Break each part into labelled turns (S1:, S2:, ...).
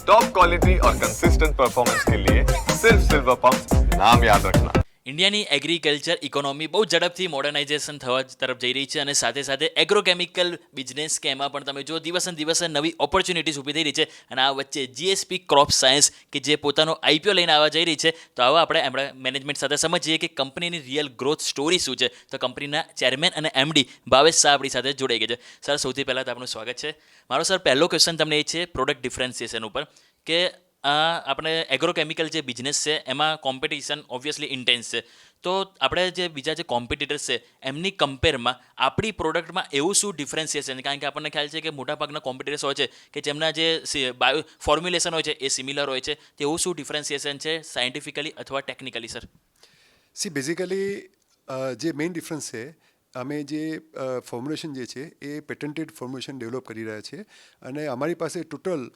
S1: Top quality और consistent performance के लिए सिर्फ सिल्वर पंप नाम याद रखना।
S2: ઇન્ડિયાની એગ્રીકલ્ચર ઇકોનોમી બહુ ઝડપથી મોડર્નાઇઝેશન થવા તરફ જઈ રહી છે અને સાથે સાથે એગ્રોકેમિકલ બિઝનેસ કે એમાં પણ તમે જો દિવસે ને દિવસે નવી ઓપોર્ચ્યુનિટીઝ ઊભી થઈ રહી છે અને આ વચ્ચે જીએસપી ક્રોપ સાયન્સ કે જે પોતાનો આઈપીઓ લઈને આવવા જઈ રહી છે તો આવો આપણે મેનેજમેન્ટ સાથે સમજીએ કે કંપનીની રિયલ ગ્રોથ સ્ટોરી શું છે. તો કંપનીના ચેરમેન અને એમડી ભાવેશ શાહ આપણી સાથે જોડાઈ ગયા છે. સર, સૌથી પહેલાં તો આપનું સ્વાગત છે. મારો સર પહેલો ક્વેશ્ચન તમને એ છે પ્રોડક્ટ ડિફરન્સિએશન ઉપર કે આપણે એગ્રોકેમિકલ જે બિઝનેસ છે એમાં કોમ્પિટિશન ઓબ્વિયસલી ઇન્ટેન્સ છે. તો આપણે જે બીજા જે કોમ્પિટિટર્સ છે એમની કમ્પેરમાં આપણી પ્રોડક્ટમાં એવું શું ડિફરન્સિએશન છે? કારણ કે આપણને ખ્યાલ છે કે મોટાભાગના કોમ્પિટિટર્સ હોય છે કે જેમના જે બાયો ફોર્મ્યુલેશન હોય છે એ સિમિલર હોય છે. તો એવું શું ડિફરન્સિએશન છે સાયન્ટિફિકલી અથવા ટેકનિકલી, સર?
S3: બેઝિકલી જે મેઇન ડિફરન્સ છે, અમે જે ફોર્મ્યુલેશન જે છે એ પેટન્ટેડ ફોર્મ્યુલેશન ડેવલપ કરી રહ્યા છે અને અમારી પાસે ટોટલ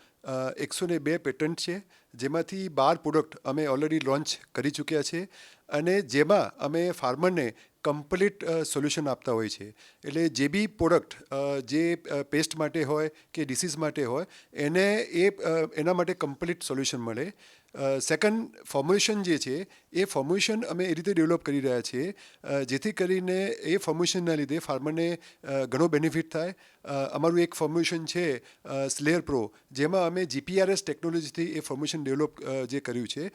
S3: 102 પેટન્ટ છે, જેમાંથી 12 પ્રોડક્ટ અમે ઓલરેડી લોન્ચ કરી ચૂક્યા છે અને જેમાં અમે ફાર્મરને કમ્પ્લીટ સોલ્યુશન આપતા હોય છે. એટલે જે બી પ્રોડક્ટ જે પેસ્ટ માટે હોય કે ડિસીઝ માટે હોય એના માટે કમ્પ્લીટ સોલ્યુશન મળે. સેકન્ડ, ફોર્મ્યુલેશન જે છે એ ફોર્મ્યુલેશન અમે એ રીતે ડેવલપ કરી રહ્યા છીએ જેથી કરીને એ ફોર્મ્યુલેશનના લીધે ફાર્મરને ઘણો બેનિફિટ થાય. અમારું એક ફોર્મ્યુલેશન છે સ્લેયર પ્રો, જેમાં અમે જીપીઆરએસ ટેકનોલોજીથી એ ફોર્મ્યુલેશન ડેવલપ જે કર્યું છે.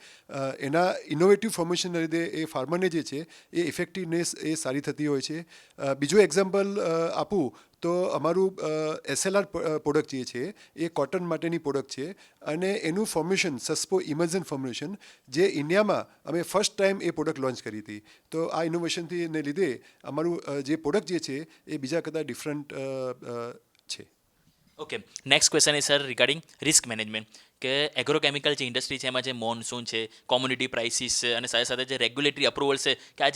S3: એના ઇનોવેટિવ ફોર્મ્યુલેશનના લીધે એ ફાર્મરને જે છે એ ઇફેક્ટિવનેસ એ સારી થતી હોય છે. બીજું એક્ઝામ્પલ આપું તો અમારું એસએલઆર પ્રોડક્ટ જે છે એ કોટન માટેની પ્રોડક્ટ છે અને એનું ફોર્મ્યુલેશન સસ્પો ઇમર્ઝન ફોર્મ્યુલેશન જે ઇન્ડિયામાં અમે ફર્સ્ટ ટાઈમ એ પ્રોડક્ટ લોન્ચ કરી હતી. તો આ ઇનોવેશનથી ને લીધે અમારું જે પ્રોડક્ટ જે છે એ બીજા કરતાં ડિફરન્ટ છે.
S2: Okay, next question is sir regarding risk management કે એગ્રોકેમિકલ જે ઇન્ડસ્ટ્રી છે એમાં જે મોન્સૂન છે, કોમ્યુનિટી પ્રાઇસીસ છે અને સાથે સાથે જે રેગ્યુલેટરી અપ્રુવલ છે કે આ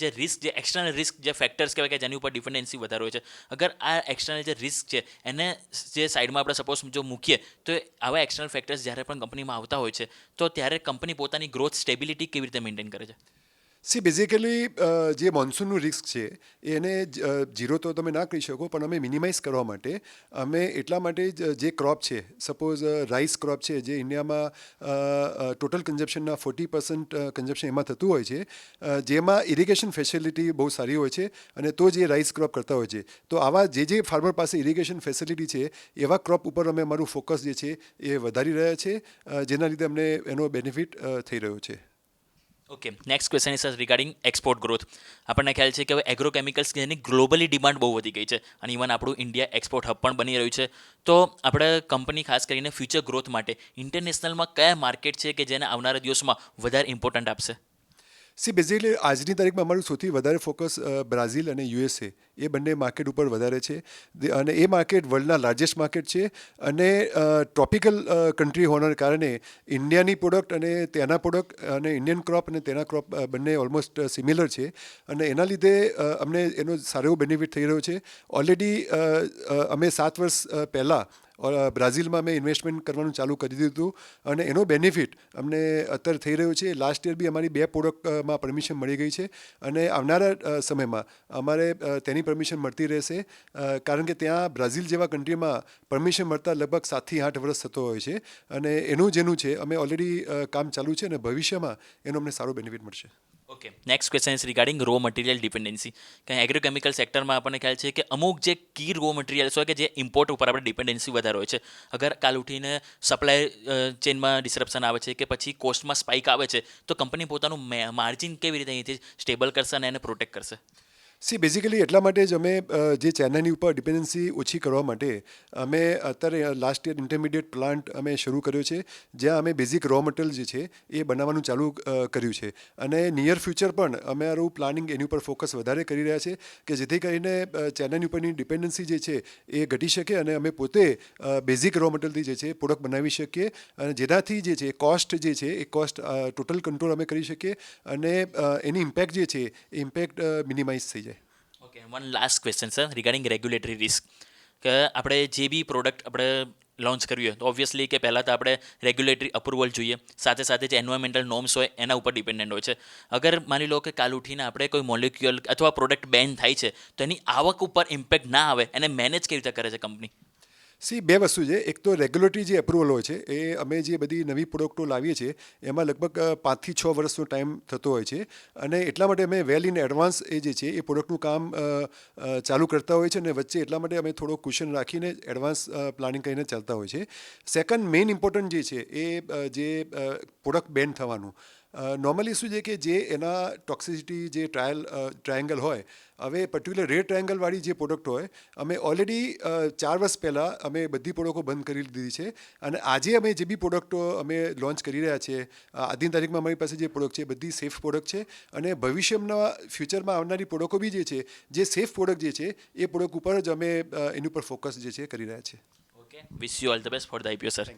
S2: જે રિસ્ક, જે એક્સટર્નલ રિસ્ક, જે ફેક્ટર્સ કહેવાય કે જેની ઉપર ડિપેન્ડન્સી વધારે હોય છે, અગર આ એક્સટર્નલ જે રિસ્ક છે એને જે સાઈડમાં આપણે સપોઝ જો મૂકીએ તો આવા એક્સટર્નલ ફેક્ટર્સ જ્યારે પણ કંપનીમાં આવતા હોય છે તો ત્યારે કંપની પોતાની ગ્રોથ સ્ટેબિલિટી કેવી રીતે મેન્ટેન કરે છે?
S3: બેઝિકલી જે મોન્સૂનનું રિસ્ક છે એને ઝીરો તો તમે ના કહી શકો, પણ અમે મિનિમાઇઝ કરવા માટે અમે એટલા માટે જે ક્રોપ છે, સપોઝ રાઈસ ક્રોપ છે જે ઇન્ડિયામાં ટોટલ કન્ઝપ્શનના 40% કન્ઝપ્શન એમાં થતું હોય છે, જેમાં ઇરિગેશન ફેસિલિટી બહુ સારી હોય છે અને તો જે રાઈસ ક્રોપ કરતા હોય છે. તો આવા જે ફાર્મર પાસે ઇરિગેશન ફેસિલિટી છે એવા ક્રોપ ઉપર અમે અમારું ફોકસ જે છે એ વધારી રહ્યા છે, જેના લીધે અમને એનો બેનિફિટ થઈ રહ્યો છે.
S2: Okay, next question is regarding export growth. આપણને ખ્યાલ છે કે હવે એગ્રોકેમિકલ્સ જેની ગ્લોબલી ડિમાન્ડ બહુ વધી ગઈ છે અને ઇવન આપણું ઇન્ડિયા એક્સપોર્ટ હબ પણ બની રહ્યું છે. તો આપણે કંપની ખાસ કરીને ફ્યુચર ગ્રોથ માટે ઇન્ટરનેશનલમાં કયા માર્કેટ છે કે જેને આવનારા દિવસોમાં વધારે ઇમ્પોર્ટન્ટ આપશે?
S3: બેઝિકલી આજની તારીખમાં અમારું સૌથી વધારે ફોકસ બ્રાઝિલ અને યુએસએ એ બંને માર્કેટ ઉપર વધારે છે અને એ માર્કેટ વર્લ્ડના લાર્જેસ્ટ માર્કેટ છે અને ટ્રોપિકલ કન્ટ્રી હોવાના કારણે ઇન્ડિયાની પ્રોડક્ટ અને ત્યાંના પ્રોડક્ટ અને ઇન્ડિયન ક્રોપ અને તેના ક્રોપ બંને ઓલમોસ્ટ સિમિલર છે અને એના લીધે અમને એનો સારો એવો બેનિફિટ થઈ રહ્યો છે. ઓલરેડી અમે 7 વર્ષ પહેલાં બ્રાઝિલમાં અમે ઇન્વેસ્ટમેન્ટ કરવાનું ચાલુ કરી દીધું હતું અને એનો બેનિફિટ અમને અત્યારે થઈ રહ્યો છે. લાસ્ટ યર બી અમારી 2 પ્રોડક્ટમાં પરમિશન મળી ગઈ છે અને આવનારા સમયમાં અમારે તેની પરમિશન મળતી રહેશે, કારણ કે ત્યાં બ્રાઝિલ જેવા કન્ટ્રીમાં પરમિશન મળતા લગભગ 7 થી 8 વર્ષ થતો હોય છે અને એનું જેનું છે અમે ઓલરેડી કામ ચાલુ છે અને ભવિષ્યમાં એનો અમને સારો બેનિફિટ મળશે.
S2: Okay, next question is regarding raw material dependency. કે એગ્રોકેમિકલ સેક્ટરમાં આપણને ખ્યાલ છે કે અમુક જે કી રો મટીરિયલ્સ હોય કે જે ઇમ્પોર્ટ ઉપર આપણે ડિપેન્ડન્સી વધારે હોય છે. અગર કાલ ઉઠીને સપ્લાય ચેનમાં ડિસરપ્શન આવે છે કે પછી કોસ્ટમાં સ્પાઇક આવે છે તો કંપની પોતાનું માર્જિન કેવી રીતે અહીંથી સ્ટેબલ કરશે અને એને પ્રોટેક્ટ કરશે?
S3: બેઝિકલી એટલા માટે જ અમે જે ચાઇનાની ઉપર ડિપેન્ડન્સી ઓછી કરવા માટે અમે અત્યારે લાસ્ટ યર ઇન્ટરમીડિયેટ પ્લાન્ટ અમે શરૂ કર્યો છે, જ્યાં અમે બેઝિક રો મટીરિયલ જે છે એ બનાવવાનું ચાલુ કર્યું છે અને નિયર ફ્યુચર પણ અમારું પ્લાનિંગ એની ઉપર ફોકસ વધારે કરી રહ્યા છે કે જેથી કરીને ચાઇનાની ઉપરની ડિપેન્ડન્સી જે છે એ ઘટી શકે અને અમે પોતે બેઝિક રો મટીરિયલથી જે છે પ્રોડક્ટ બનાવી શકીએ અને જેનાથી જે છે કોસ્ટ જે છે એ કોસ્ટ ટોટલ કંટ્રોલ અમે કરી શકીએ અને એની ઇમ્પેક્ટ જે છે એ ઇમ્પેક્ટ મિનિમાઇઝ થઈ જાય.
S2: Okay, one last question sir regarding regulatory risk. કે આપણે જે બી પ્રોડક્ટ આપણે લોન્ચ કરવી હોય તો ઓબ્વિયસલી કે પહેલાં તો આપણે રેગ્યુલેટરી અપ્રુવલ જોઈએ, સાથે સાથે જે એન્વાયરમેન્ટલ નોર્મ્સ હોય એના ઉપર ડિપેન્ડન્ટ હોય છે. અગર માની લો કે કાલ ઉઠીને આપણે કોઈ મોલિક્યુઅલ અથવા પ્રોડક્ટ બેન થાય છે તો એની આવક ઉપર ઇમ્પેક્ટ ના આવે એને મેનેજ કેવી રીતે કરે છે કંપની?
S3: બે વસ્તુ છે. એક તો રેગ્યુલેટરી જે એપ્રુવલ હોય છે એ અમે જે બધી નવી પ્રોડક્ટો લાવીએ છીએ એમાં લગભગ 5 થી 6 વર્ષનો ટાઈમ થતો હોય છે અને એટલા માટે અમે વેલ ઇન એડવાન્સ એ જે છે એ પ્રોડક્ટનું કામ ચાલુ કરતા હોય છે અને વચ્ચે એટલા માટે અમે થોડો કુશન રાખીને એડવાન્સ પ્લાનિંગ કરીને ચાલતા હોય છે. સેકન્ડ મેઇન ઇમ્પોર્ટન્ટ જે છે એ જે પ્રોડક્ટ બેન થવાનું નોર્મલી શું છે કે જે એના ટોક્સિસિટી જે ટ્રાયંગલ હોય, હવે પર્ટિક્યુલર રેડ ટ્રાયંગલવાળી જે પ્રોડક્ટ હોય અમે ઓલરેડી 4 વર્ષ પહેલાં અમે બધી પ્રોડક્ટો બંધ કરી દીધી છે અને આજે અમે જે બી પ્રોડક્ટો અમે લોન્ચ કરી રહ્યા છીએ આજની તારીખમાં અમારી પાસે જે પ્રોડક્ટ છે બધી સેફ પ્રોડક્ટ છે અને ભવિષ્યના ફ્યુચરમાં આવનારી પ્રોડક્ટો બી જે સેફ પ્રોડક્ટ જે છે એ પ્રોડક્ટ ઉપર જ અમે એની ઉપર ફોકસ જે છે કરી રહ્યા છીએ.
S2: Okay, wish you all the best for the IPO sir.